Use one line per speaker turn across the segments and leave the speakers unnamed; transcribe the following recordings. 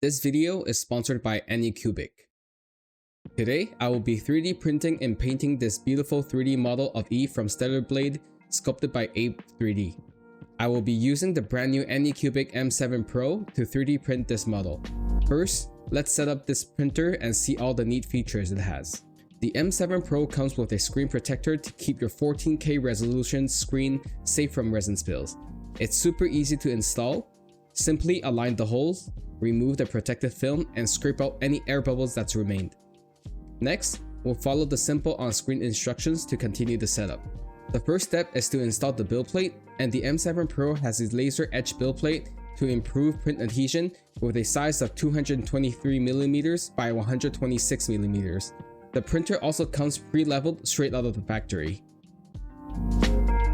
This video is sponsored by Anycubic. Today, I will be 3D printing and painting this beautiful 3D model of Eve from Stellar Blade, sculpted by Ape 3D. I will be using the brand new Anycubic M7 Pro to 3D print this model. First, let's set up this printer and see all the neat features it has. The M7 Pro comes with a screen protector to keep your 14K resolution screen safe from resin spills. It's super easy to install. Simply align the holes, remove the protective film, and scrape out any air bubbles that's remained. Next, we'll follow the simple on-screen instructions to continue the setup. The first step is to install the build plate, and the M7 Pro has a laser edge build plate to improve print adhesion with a size of 223mm by 126mm. The printer also comes pre-leveled straight out of the factory.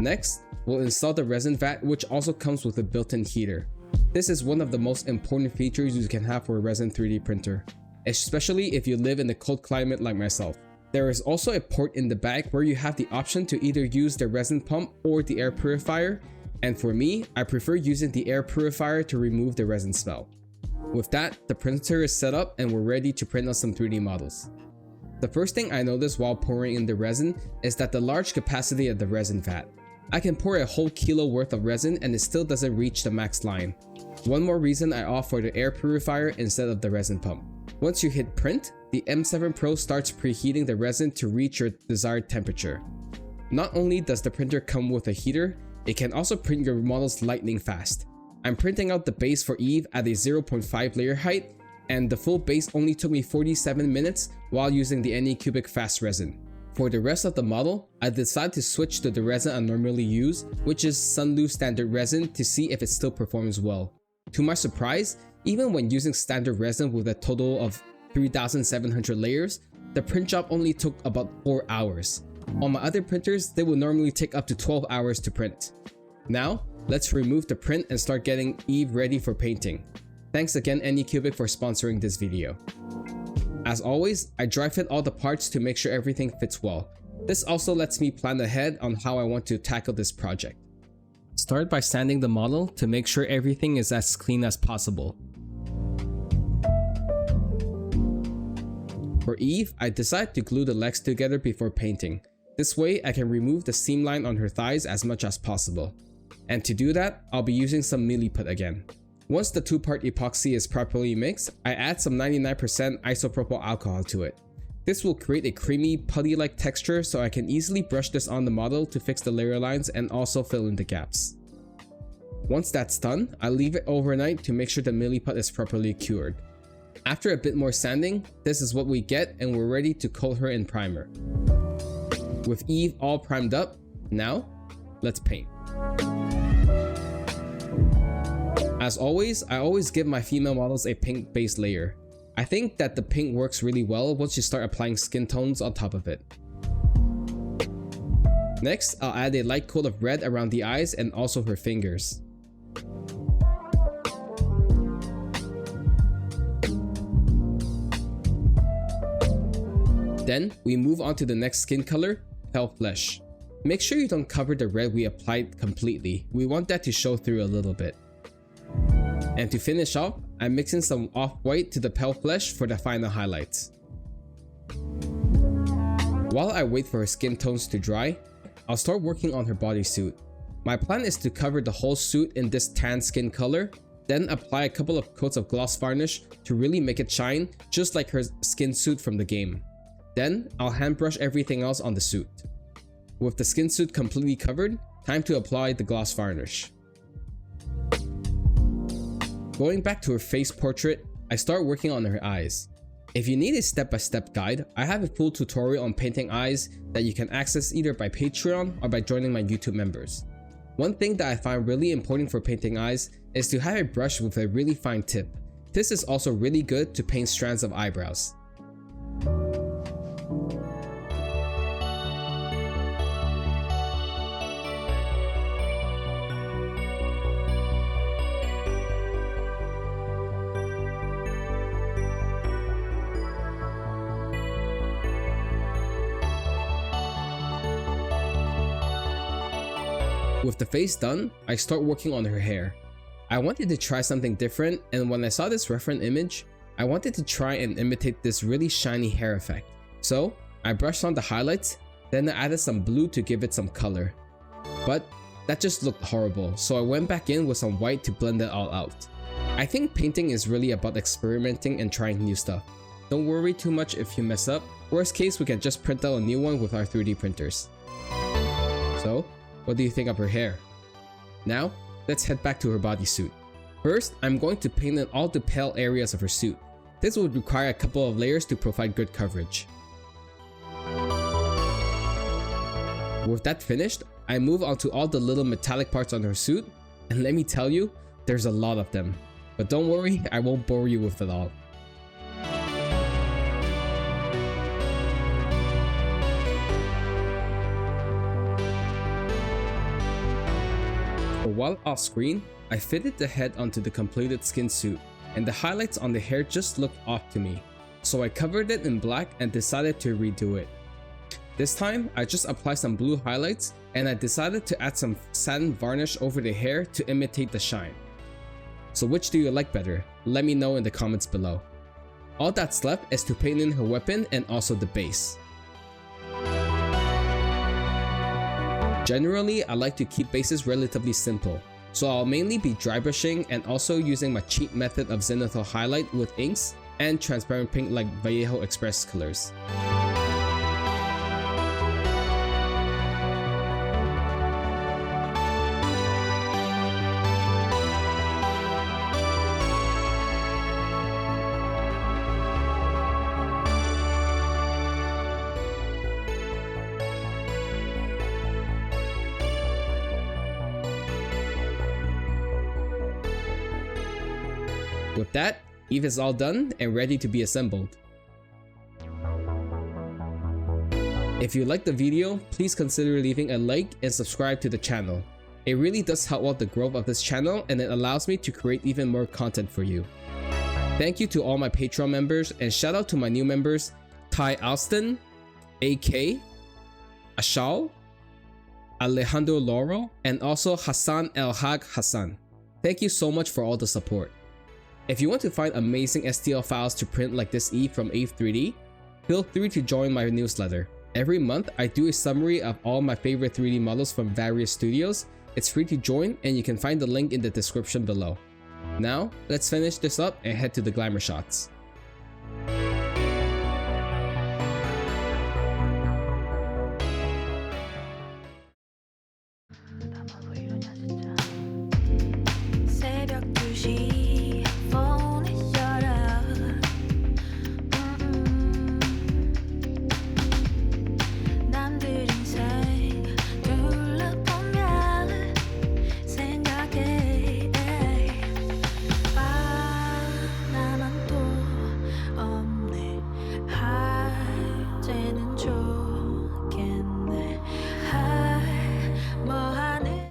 Next, we'll install the resin vat, which also comes with a built-in heater. This is one of the most important features you can have for a resin 3D printer, especially if you live in a cold climate like myself. There is also a port in the back where you have the option to either use the resin pump or the air purifier, and for me, I prefer using the air purifier to remove the resin smell. With that, the printer is set up and we're ready to print out some 3D models. The first thing I noticed while pouring in the resin is that the large capacity of the resin vat. I can pour a whole kilo worth of resin and it still doesn't reach the max line. One more reason I opt for the air purifier instead of the resin pump. Once you hit print, the M7 Pro starts preheating the resin to reach your desired temperature. Not only does the printer come with a heater, it can also print your models lightning fast. I'm printing out the base for Eve at a 0.5 layer height, and the full base only took me 47 minutes while using the Anycubic fast resin. For the rest of the model, I decided to switch to the resin I normally use, which is Sunlu standard resin, to see if it still performs well. To my surprise, even when using standard resin with a total of 3,700 layers, the print job only took about 4 hours. On my other printers, they would normally take up to 12 hours to print. Now, let's remove the print and start getting Eve ready for painting. Thanks again Anycubic for sponsoring this video. As always, I dry fit all the parts to make sure everything fits well. This also lets me plan ahead on how I want to tackle this project. Start by sanding the model to make sure everything is as clean as possible. For Eve, I decided to glue the legs together before painting. This way, I can remove the seam line on her thighs as much as possible. And to do that, I'll be using some Milliput again. Once the two-part epoxy is properly mixed, I add some 99% isopropyl alcohol to it. This will create a creamy, putty-like texture, so I can easily brush this on the model to fix the layer lines and also fill in the gaps. Once that's done, I leave it overnight to make sure the Milliput is properly cured. After a bit more sanding, this is what we get, and we're ready to coat her in primer. With Eve all primed up, now, let's paint. As always, I always give my female models a pink base layer. I think that the pink works really well once you start applying skin tones on top of it. Next, I'll add a light coat of red around the eyes and also her fingers. Then, we move on to the next skin color, pale flesh. Make sure you don't cover the red we applied completely. We want that to show through a little bit. And to finish off, I'm mixing some off-white to the pale flesh for the final highlights. While I wait for her skin tones to dry, I'll start working on her bodysuit. My plan is to cover the whole suit in this tan skin color, then apply a couple of coats of gloss varnish to really make it shine, just like her skin suit from the game. Then, I'll hand brush everything else on the suit. With the skin suit completely covered, time to apply the gloss varnish. Going back to her face portrait, I start working on her eyes. If you need a step-by-step guide, I have a full tutorial on painting eyes that you can access either by Patreon or by joining my YouTube members. One thing that I find really important for painting eyes is to have a brush with a really fine tip. This is also really good to paint strands of eyebrows. With the face done, I start working on her hair. I wanted to try something different, and when I saw this reference image, I wanted to try and imitate this really shiny hair effect. So I brushed on the highlights, then I added some blue to give it some color. But that just looked horrible, so I went back in with some white to blend it all out. I think painting is really about experimenting and trying new stuff. Don't worry too much if you mess up. Worst case, we can just print out a new one with our 3D printers. So, what do you think of her hair? Now, let's head back to her bodysuit. First, I'm going to paint in all the pale areas of her suit. This would require a couple of layers to provide good coverage. With that finished, I move on to all the little metallic parts on her suit, and let me tell you, there's a lot of them. But don't worry, I won't bore you with it all. While off screen, I fitted the head onto the completed skin suit, and the highlights on the hair just looked off to me, so I covered it in black and decided to redo it. This time, I just applied some blue highlights, and I decided to add some satin varnish over the hair to imitate the shine. So which do you like better? Let me know in the comments below. All that's left is to paint in her weapon and also the base. Generally, I like to keep bases relatively simple, so I'll mainly be dry brushing and also using my cheap method of zenithal highlight with inks and transparent paint like Vallejo Xpress colors. With that, Eve is all done and ready to be assembled. If you liked the video, please consider leaving a like and subscribe to the channel. It really does help out the growth of this channel, and it allows me to create even more content for you. Thank you to all my Patreon members, and shout out to my new members Ty Alston, AK, Ashal, Alejandro Laurel, and also Hassan El Hag Hassan. Thank you so much for all the support. If you want to find amazing STL files to print like this Eve from Eve 3D, feel free to join my newsletter. Every month, I do a summary of all my favorite 3D models from various studios. It's free to join, and you can find the link in the description below. Now, let's finish this up and head to the glamour shots.